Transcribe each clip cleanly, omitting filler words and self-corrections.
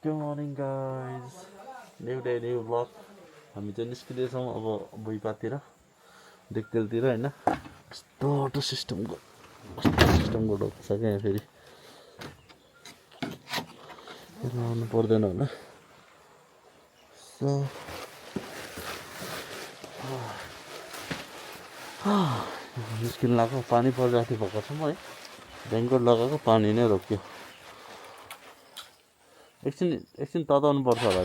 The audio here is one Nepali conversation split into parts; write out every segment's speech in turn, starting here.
Good morning guys. New day, new vlog. हामी चाहिँ निस्किँदैछौँ अब भुइँपातिर दिक्तेलतिर होइन कस्तो अटो सिस्टमको रोड छ क्या यहाँ फेरि आउनु पर्दैन होला सो निस्किन लाग्यो पानी परिरहेको थियो भर्खरसम्म है रेनकोट लगाएको पानी नै रोक्यो एकछिन तताउनु पर्छ होला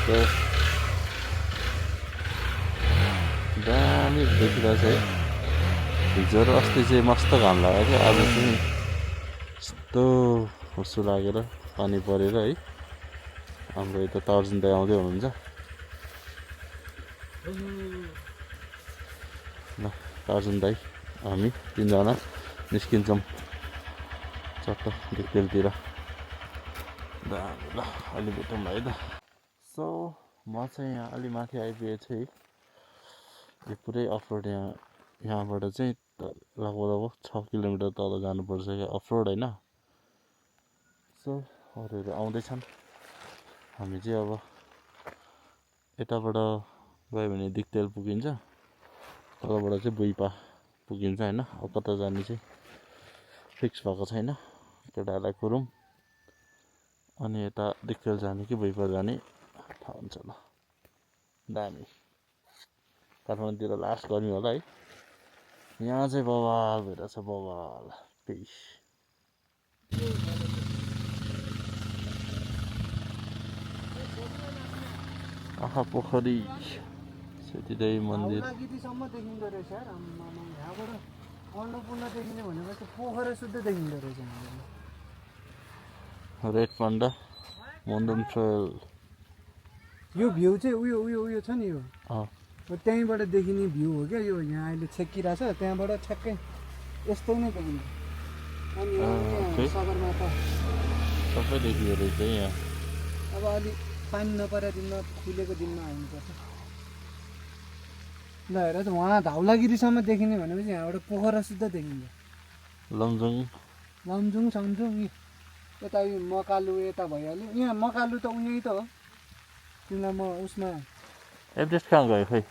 त्यो दामी देखिरहेछ है हिजो र अस्ति चाहिँ मस्त घाम लाग्यो क्या आज चाहिँ यस्तो हुस्सु लागेर पानी परेर है हाम्रो यता तर्जुन दाइ आउँदै हुनुहुन्छ ल तर्जुन दाइ हामी तिनजना निस्किन्छौँ चट्ट दिक्तेलतिर दामी ल अलि भेटौँ है त सो म चाहिँ यहाँ अलि माथि आइपुगेछु है यो पुरै अफरोड यहाँबाट चाहिँ लगभग 6 किलोमिटर तल जानुपर्छ क्या अफरोड होइन सो अरूहरू आउँदैछन् हामी चाहिँ अब यताबाट गयो भने दिक्तेल पुगिन्छ तलबाट चाहिँ भुइँपा पुगिन्छ होइन अब कता जाने चाहिँ फिक्स भएको छैन केटाहरूलाई कुरौँ अनि यता दिक्तेल जाने कि भुइँपा जाने थाहा हुन्छ ल दामी काठमाडौँतिर लास्ट गर्मी होला है यहाँ चाहिँ बवाल भइरहेछ बवाल फिस आँखा पोखरी सेतीदेवी मन्दिर रेड पान्डा मोन्डन ट्रेल यो भ्यू चाहिँ उयो छ नि यो त्यहीँबाट देखिने भ्यू हो क्या यो यहाँ अहिले छेकिरहेछ त्यहाँबाट ठ्याक्कै यस्तो नै देखिन्छ अनि सगरमाथा सबै देखियो रहेछ यहाँ अब अलि पानी नपरेको दिनमा खुलेको दिनमा आउनुपर्छ ल हेर त उहाँ धौलागिरीसम्म देखिने भनेपछि यहाँबाट पोखरा सुत्दा देखिन्छ लमजुङ सम्जुङ यता यो मकालु यता भइहाल्यो यहाँ मकालु त उहीँ त हो तिमीलाई म उसमा एभरेस्ट कहाँ गयो खै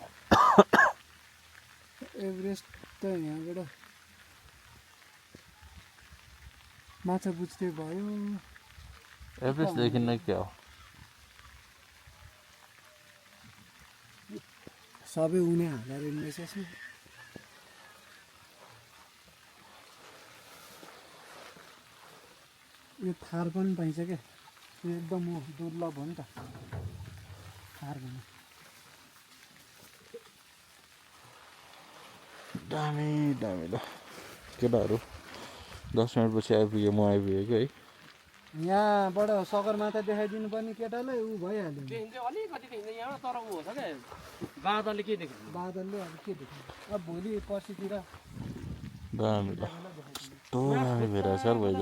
एभरेस्ट त यहाँबाट माछा बुझ्दै भयो एभरेस्टदेखि नै क्या हो सबै उनी हालेर रहेछ यो थार पनि पाइन्छ क्या यो एकदम दुर्लभ हो नि त थार पनि दामी दामी ल केटाहरू 10 मिनटपछि आइपुग्यो म आइपुगेको है यहाँबाट सगरमाथा देखाइदिनु पर्ने केटालाई ऊ भइहाल्यो अलिकति देखिन्छ यहाँबाट तर ऊ छ क्या बादलले के देख्छ बादलले अब के देख्छ अब भोलि पर्सितिर दामी ल कस्तो दामी भइरहेछ यार भइज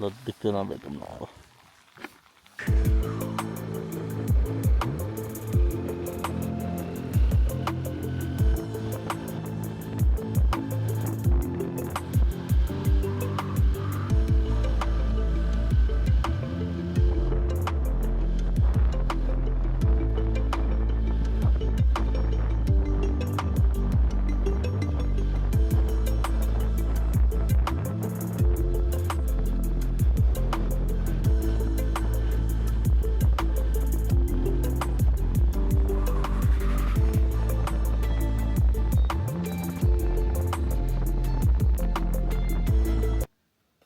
ल देख्दै नभेटौँ न अब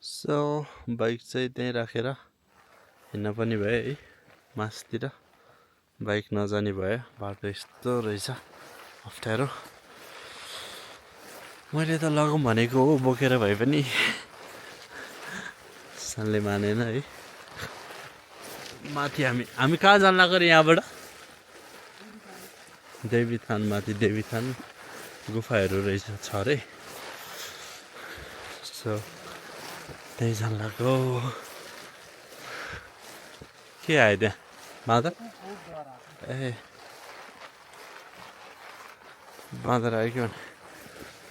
सो बाइक चाहिँ त्यहीँ राखेर हिँड्न पनि भयो है मासतिर बाइक नजाने भयो बाटो यस्तो रहेछ अप्ठ्यारो मैले त लगौँ भनेको हो बोकेर भए पनि सानले मानेन है माथि हामी कहाँ जान लाग्यो रे यहाँबाट देवीथान माथि देवीथान गुफाहरू रहेछ छ रे सो त्यही जान लाग्यो के आयो त्यहाँ बाँदर ए बाँदर आयो कि भने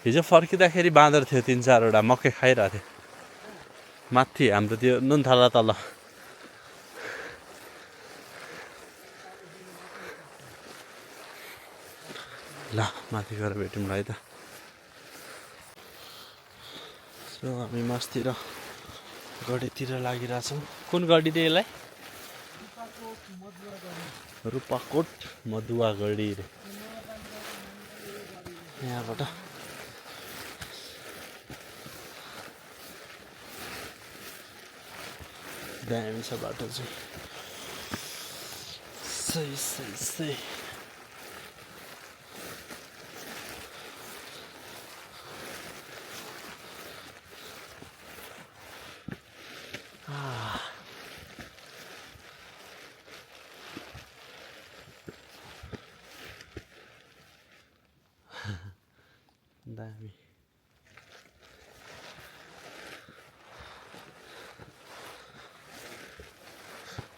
हिजो फर्किँदाखेरि बाँदर थियो 3-4 वटा मकै खाइरहेको थियो माथि हाम्रो त्यो नुनथाला तल ल माथि गएर भेटौँ है त सो हामी मासतिर गढीतिर लागिरहेछौँ कुन गढी रे यसलाई रूपाकोट मदुवा गढी रे यहाँबाट दामी छ बाटो चाहिँ सही दामी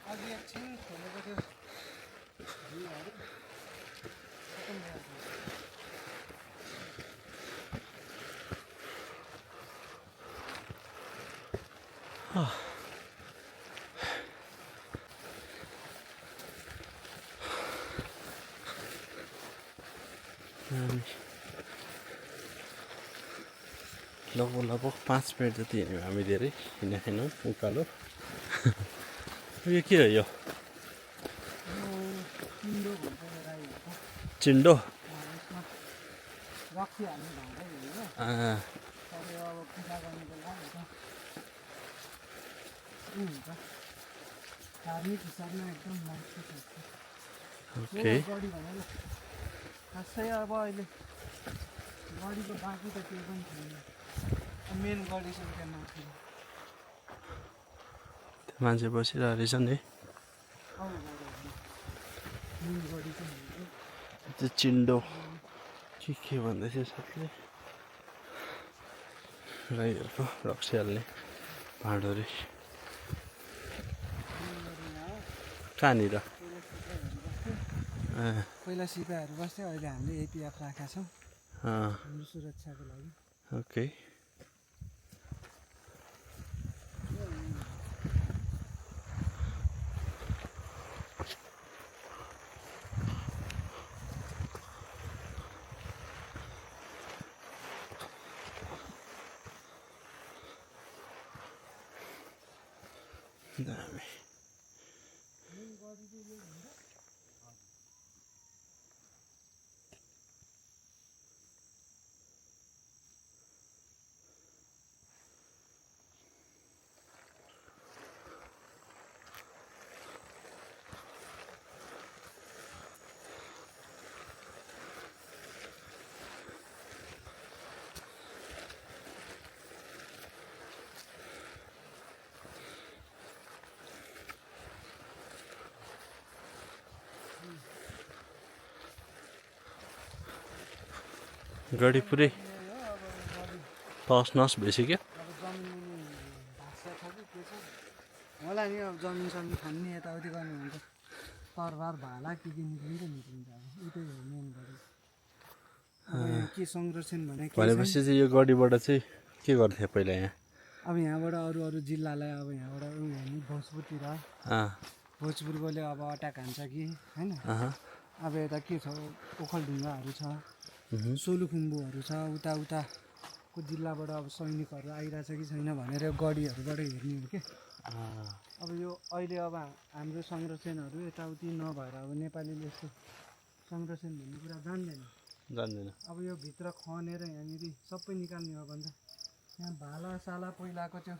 अघि एकछिन खोलेको थियो भ्यूहरू खतम लगभग 5 मिनट जति हिँड्यौँ हामी धेरै हिँडेनौँ उकालो यो के हो यो चिन्डो रक्सी हाल्नु भाँडै हो अब पूजा गर्नुको लागि हुन्छ धार्मिक हिसाबमा एकदम मान्छे ओके गढी भनेर खासै अब अहिले गढीको बाँकी त केही पनि छैन मेन गढी छ त्यहाँ माथि मान्छे बसिरहेको रहेछ नि मेन गढी चाहिँ त्यो चिन्डो के भन्दै थियो साथीले राईहरूको रक्सी हाल्ने भाँडो रे कहाँनिर पहिला सिपाहीहरू बस्थ्यो अहिले हामीले एपिएफ राखेका छौँ हाम्रो सुरक्षाको लागि ओके दामी गढी पुरै तस नस भइसक्यो अब जमिन भाषा छ कि के छ होला नि अब जमिन समिन खान्ने यताउति गर्ने हुन्छ तरबार भाला के निक्लिन्छ अब उतै हो मेन गढी अब यहाँ के संरक्षण भने भनेपछि चाहिँ यो गढीबाट चाहिँ के गर्थ्यो पहिला यहाँ अब यहाँबाट अरू जिल्लालाई अब यहाँबाट हेर्ने भोजपुरतिर भोजपुरकोले अब अट्याक हान्छ कि होइन अब यता के छ ओखलढुङ्गाहरू छ सोलुखुम्बुहरू छ उताको जिल्लाबाट अब सैनिकहरू आइरहेछ कि छैन भनेर गढीहरूबाट हेर्ने हो कि अब यो अहिले अब हाम्रो संरक्षणहरू यताउति नभएर अब नेपालीले यस्तो संरक्षण भन्ने कुरा जान्दैन अब यो भित्र खनेर यहाँनिर सबै निकाल्ने हो भने त यहाँ भाला साला पहिलाको त्यो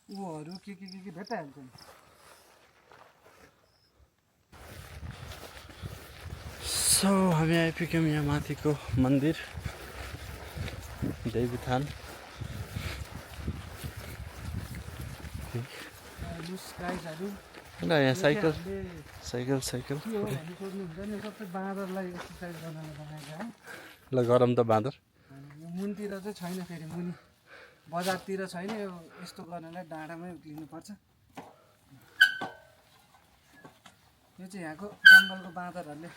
ऊहरू के भेटाइहाल्छ नि सो हामी आइपुग्यौँ यहाँ माथिको मन्दिर देवीथान ल यहाँ साइकल सबै बाँदरलाई एक्सर्साइज गर्नलाई बनाएको ल गरम त बाँदर मुनतिर चाहिँ छैन फेरि मुनि बजारतिर छैन यो यस्तो गर्नलाई डाँडामै उक्लिनुपर्छ यो चाहिँ यहाँको जङ्गलको बाँदरहरूले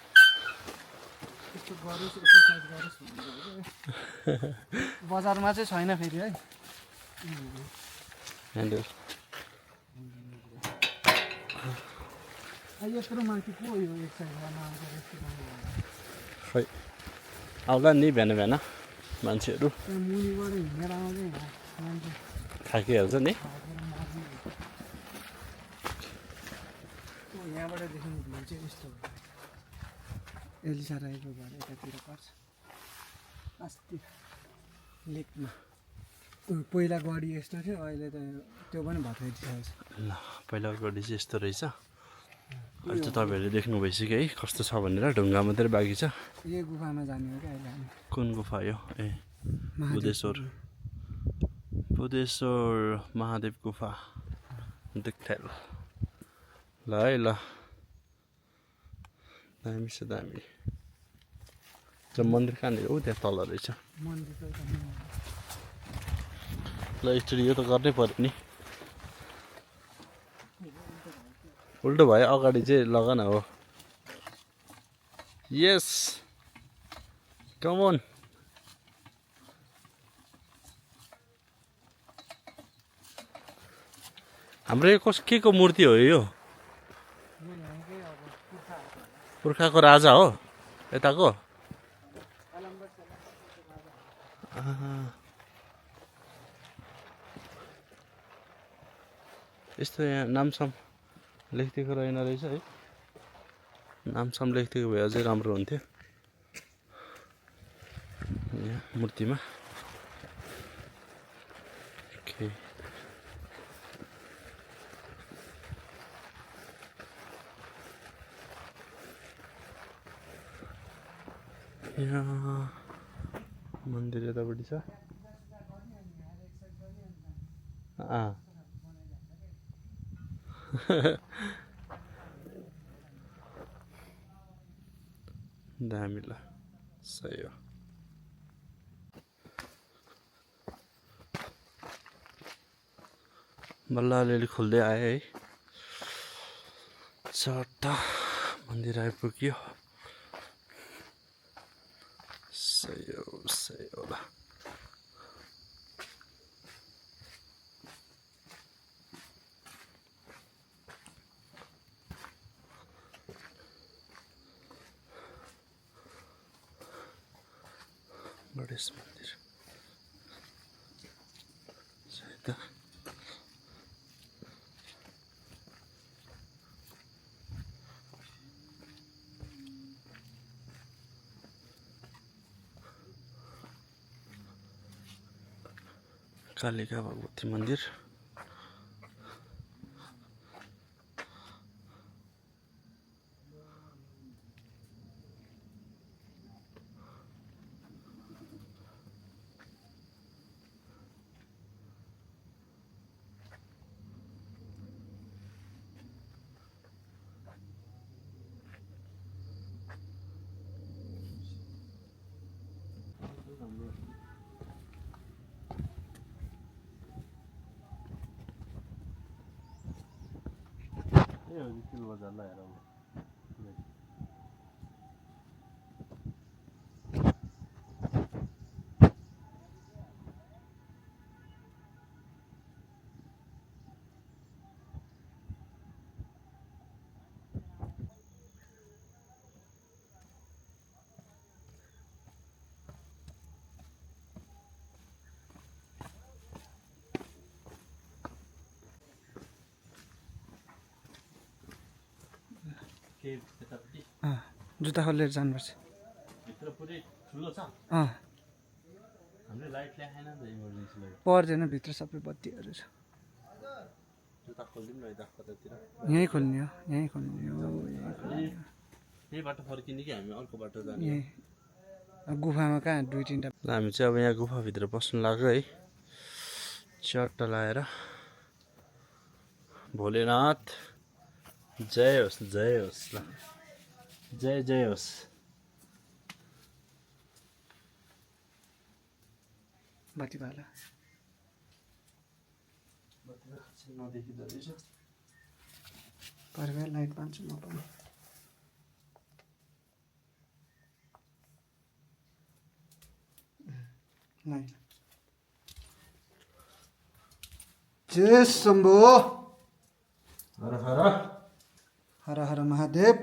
त्यस्तो गरोस् एक्सर्साइज गरोस् भनेर बजारमा चाहिँ छैन फेरि है ह्यान्डल यत्रो मान्छे को यो एक्सर्साइज गर्न आउँछ यस्तो खै आउला नि बिहान बिहान मान्छेहरू त्यहाँ मुनिबाट हिँडेर आउँदै मान्छे थाकिहाल्छ नि यहाँबाट देख्ने भ्यू चाहिँ यस्तो हो एलिसा राईको घर यतातिर पर्छ अस्ति लेकमा पहिला गढी यस्तो थियो अहिले त त्यो पनि भत्काइदिएको छ ल पहिलाको गढी चाहिँ यस्तो रहेछ अहिले त तपाईँहरूले देख्नु भइसक्यो है कस्तो छ भनेर ढुङ्गा मात्रै बाँकी छ यो गुफामा जाने हो क्या अहिले हामी कुन गुफा यो ए बुधेश्वर महादेव गुफा देख्थेल ल है ल दामी छ दामी मन्दिर कहाँनिर हो त्यहाँ तल रहेछ मन्दिर ल एकचोटि यो त गर्नै पऱ्यो नि उल्टो भयो अगाडि चाहिँ लगन हो यस कमन हाम्रो यो के को मूर्ति हो यो पुर्खाको राजा हो यताको यस्तो यहाँ नामसाम लेखिदिएको रहेन रहेछ है नामसाम लेखिदिएको भए अझै राम्रो हुन्थ्यो यहाँ मूर्तिमा ओके यहाँ मन्दिर यतापट्टि छ दामी ल सही हो बल्ल अलिअलि खोल्दै आयो है चट्ट मन्दिर आइपुग्यो सही होला गणेश मन्दिर सही त कालिका भगवती मन्दिर बजारला हेर जुत्ता खोलेर जानुपर्छ भित्र पुरै ठुलो छ हामीले लाइट ल्याएन त इमर्जेन्सी लाइट पर्दैन भित्र सबै बत्तीहरू छ जुत्ता खोल्दिउँ न यता कतातिर यहीँ खोल्ने हो यही बाटो फर्किने कि हामी अर्को बाटो जाने यहीँ गुफामा कहाँ दुई तिनवटा हामी चाहिँ अब यहाँ गुफाभित्र पस्नु लाग्यो है चट्ट लाएर भोलेनाथ जय होस् ल जय होस् बत्तीवाला नदेखिँदो रहेछ परिवार लाइट बाल्छु म पनि नाही जय शम्भो हर हर हर हर महादेव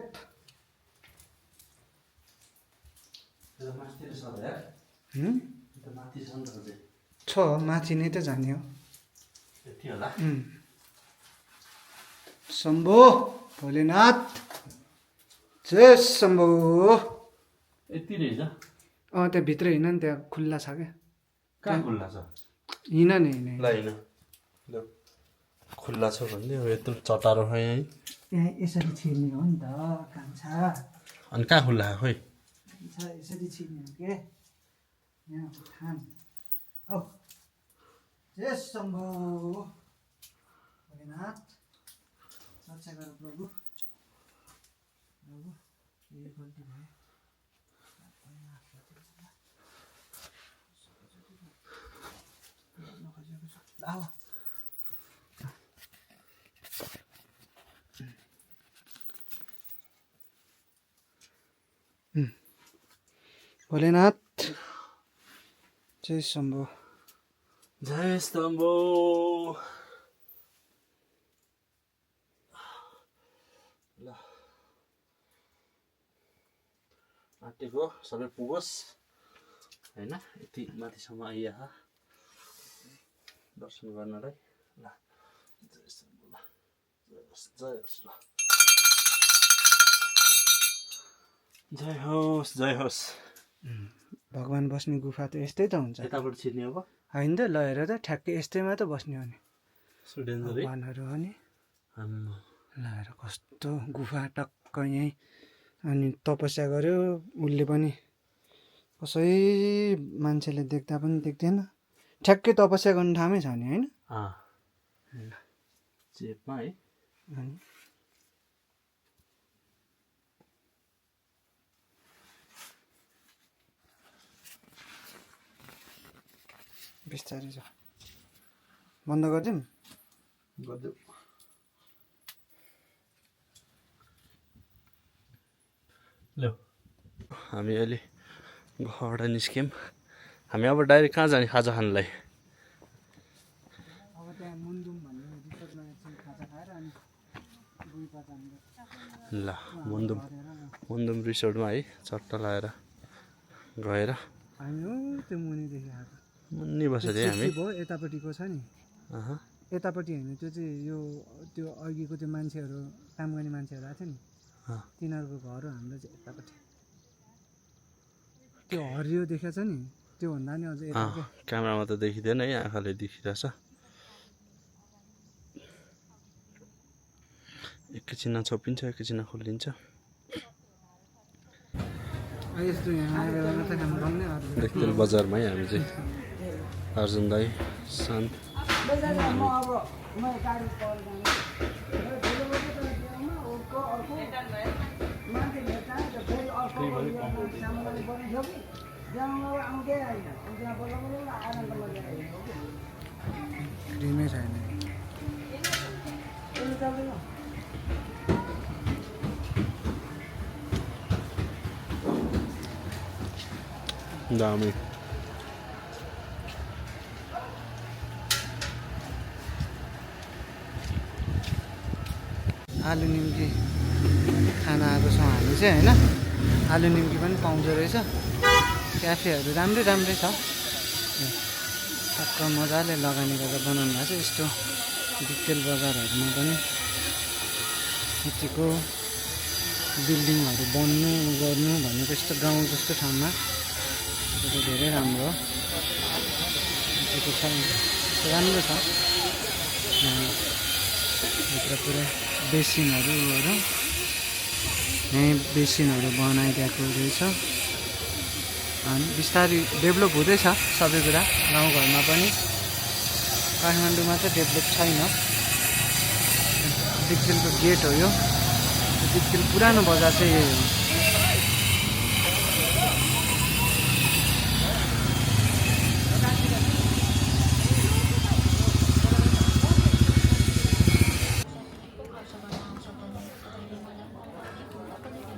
माथि छ यार हुँ? त्यो माथि छ नि त अझै छ माथि नै त जाने हो यति होला शम्भो भोलेनाथ जय शम्भो यति रहेछ त्यहाँ भित्र हिँड नि त्यहाँ खुल्ला छ क्या कहाँ खुल्ला छ हिँड नि हिँड ल होइन ल खुल्ला छ भन्ने अब यत्रो चटारो है है यहाँ यसरी छिर्ने हो नि त कान्छा अनि कहाँ खुल्ला खोइ कान्छा यसरी छिर्ने हो के यहाँ उठान औ जय शम्भो भोलेनाथ रक्षा गर प्रभु प्रभु यही गल्ती भयो आऊ भोलेनाथ जय शम्भो जय शम्भो ल आँटेको सबै पुगोस् होइन यति माथिसम्म आइया दर्शन गर्नलाई ल जय शम्भो ल जय होस् ल जय होस् भगवान् बस्ने गुफा त यस्तै त हुन्छ यताबाट छिर्ने अब होइन त ल हेर त ठ्याक्कै यस्तैमा त बस्ने हो नि सो डेन्जर है भगवान्हरू हो नि आम्मा ल हेर कस्तो गुफा टक्क यहीँ अनि तपस्या गर्यो उसले पनि कसै मान्छेले देख्दा पनि देख्दैन ठ्याक्कै तपस्या गर्ने ठाउँमै छ नि होइन चेपमा है अनि बिस्तारै छ बन्द गरिदिउँ गरिदेऊ ल हामी अहिले घरबाट निस्क्यौँ हामी अब डाइरेक्ट कहाँ जाने खाजा खानलाई अब त्यहाँ मुन्दुम भन्ने रिसोर्टमा एकछिन खाजा खाएर अनि गुल्पा जान्छ ल मुन्दुम रिसोर्टमा है चट्टा लगाएर गएर हामी हो त्यो मुनिदेखि आएको मुन्नी बसेको थियौँ हामी भयो यतापट्टिको छ नि यतापट्टि होइन त्यो चाहिँ यो त्यो अघिको त्यो मान्छेहरू काम गर्ने मान्छेहरू आएको थियो नि तिनीहरूको घर हो हाम्रो चाहिँ यतापट्टि त्यो हरियो देखेको छ नि त्योभन्दा नि अझ यता क्या क्यामेरामा त देखिँदैन है आँखाले देखिरहेछ एकैछिनमा छोपिन्छ एकैछिनमा खोलिन्छ यस्तो यहाँ आएर मात्रै काम गर्ने अरू देखतेल बजारमा है हामी चाहिँ अर्जुन दाई शान्त फ्रीमै छैन दामी आलु निम्की खाना आएको छौँ हामी चाहिँ होइन आलु निम्की पनि पाउँदो रहेछ क्याफेहरू राम्रै राम्रै छ टक्क मजाले लगानी गरेर बनाउनु भएको छ यस्तो डिटेल बजारहरूमा पनि यतिको बिल्डिङहरू बन्नु गर्नु भनेको यस्तो गाउँ जस्तो ठाउँमा त्यो धेरै राम्रो हो यतिको छ राम्रो छ भित्र पुरा बेसिनहरू यहीँ बेसिनहरू बनाइदिएको रहेछ अनि बिस्तारै डेभलप हुँदैछ सबै कुरा गाउँघरमा पनि काठमाडौँमा चाहिँ डेभलप छैन दिक्तेलको गेट हो यो दिक्तेल पुरानो बजार चाहिँ यही हो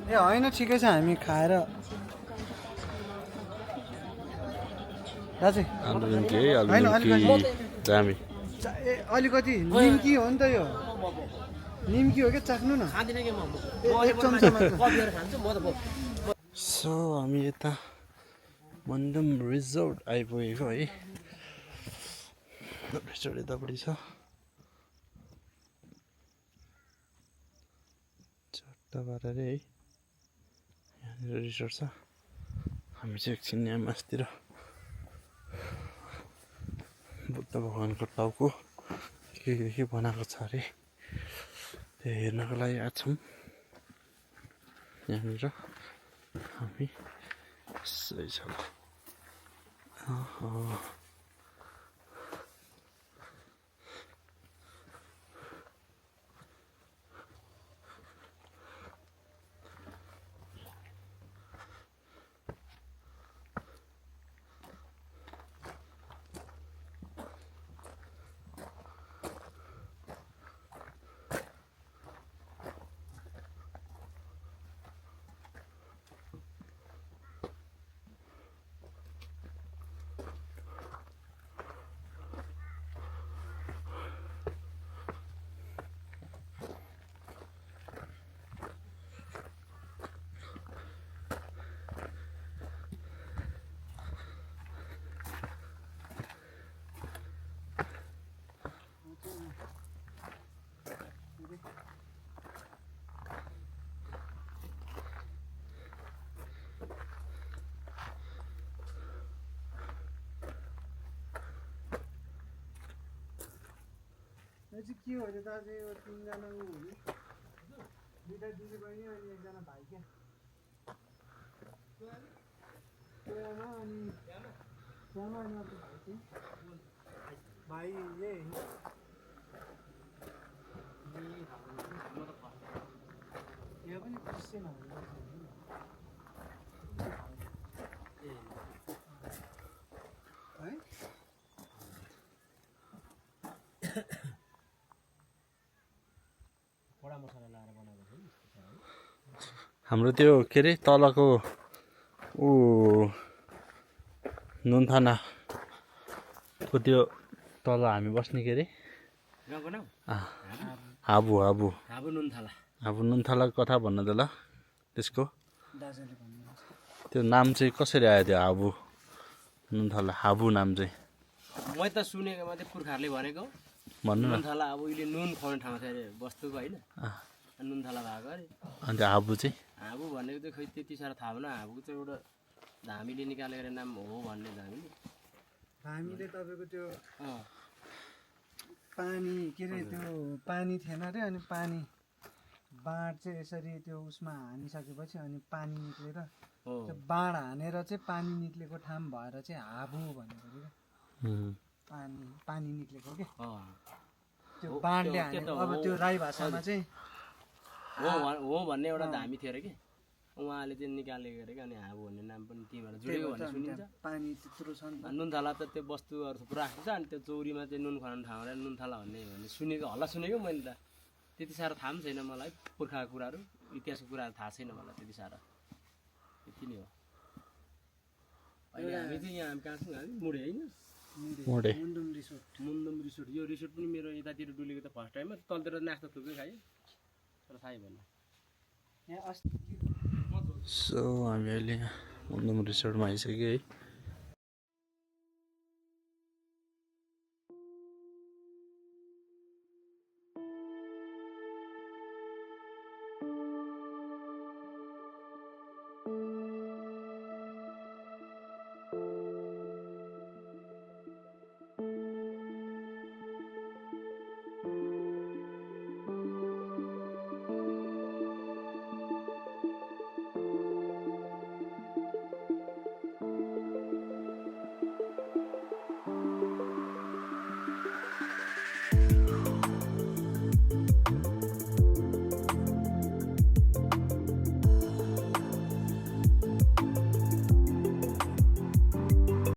ए होइन ठिकै छ हामी खाएर दाजु आलुदुम्की है होइन, आलुदुम्की दामी अलिकति निम्की हो नि त यो निम्की हो क्या चाख्नु न खाँदिनँ कि म एक चम्चा मात्र कफीहरू खान्छु म त सो हामी यता मन्दम रिजोर्ट आइपुगेको है रिजोर्ट यतापट्टि छ चट्टाबाट रे है यहाँनिर रिजोर्ट छ हामी चाहिँ एकछिन यहाँ मासतिर बुद्ध भगवान्को टाउको के बनाएको छ अरे त्यो हेर्नको लागि आएको छौँ यहाँनिर हामी सही छ यो चाहिँ के हो अरे दाजु यो तिनजना ऊ हो नि दुईटा दिदी बहिनी अनि एकजना भाइ क्या श्यामा अनि श्यामा अनि अर्को भाइ चाहिँ भाइ यही यहाँ पनि क्रिस्चियन है बडा मसला लाएर बनाएको छ नि हाम्रो त्यो के अरे तलको ऊ नुनथानाको त्यो तल हामी बस्ने के अरे गाउँको नाम हाबु हाबु हाबु नुन थाला हाबु नुनथाला कथा भन्नु त ल त्यसको दाजुले भन्नुहुन्छ त्यो नाम चाहिँ कसरी आयो त्यो हाबु नुनथाला हाबु नाम चाहिँ मैले त सुनेको मात्रै पुर्खाहरूले भनेको भन्नु न नुन थाला अब उहिले नुन खुवाउने ठाउँ छ अरे वस्तुको होइन नुन थाला भएको अरे अन्त हाबु चाहिँ हाबु भनेको चाहिँ खै त्यति साह्रो थाहा भएन हाबुको चाहिँ एउटा धामीले निकालेको नाम हो भन्ने धामीले हामीले तपाईँको त्यो अँ पानी के अरे त्यो पानी थिएन अरे अनि पानी बाँड चाहिँ यसरी त्यो उसमा हानिसकेपछि अनि पानी निक्लेर हो त्यो बाँड हानेर चाहिँ पानी निक्लेको ठाउँ भएर चाहिँ हाबु भनेको अरे क्या पानी निक्लेको के अँ त्यो बाँडले हाने अब त्यो राई भाषामा चाहिँ हो भन्ने एउटा धामी थियो अरे कि उहाँले चाहिँ निकालेको अरे कि अनि हाबु भन्ने नाम पनि त्यहीबाट जुडेको भन्ने सुनिन्छ पानी त्यत्रो छ नि त। नुन थाला त त्यो वस्तुहरू थुप्रो राख्छ अनि त्यो चौरीमा चाहिँ नुन खुवाउने ठाउँ अरे नुन थाला भन्ने सुनेको हल्ला सुनेको मैले त त्यति साह्रो थाहा पनि छैन मलाई पुर्खाको कुराहरू इतिहासको कुराहरू थाहा छैन मलाई त्यति साह्रो त्यति नै हो अहिले हामी चाहिँ यहाँ कहाँ छौँ हामी मुडे होइन mode Mundhum resort Mundhum resort यो रिसोर्ट पनि मेरो यतातिर डुलेको त फर्स्ट टाइममा तलतिर नास्ता थुप्रै खाएँ तर थाहै भएन यहाँ अस्ति सो हामी अहिले मुन्दुम रिसोर्टमा आइसक्यो है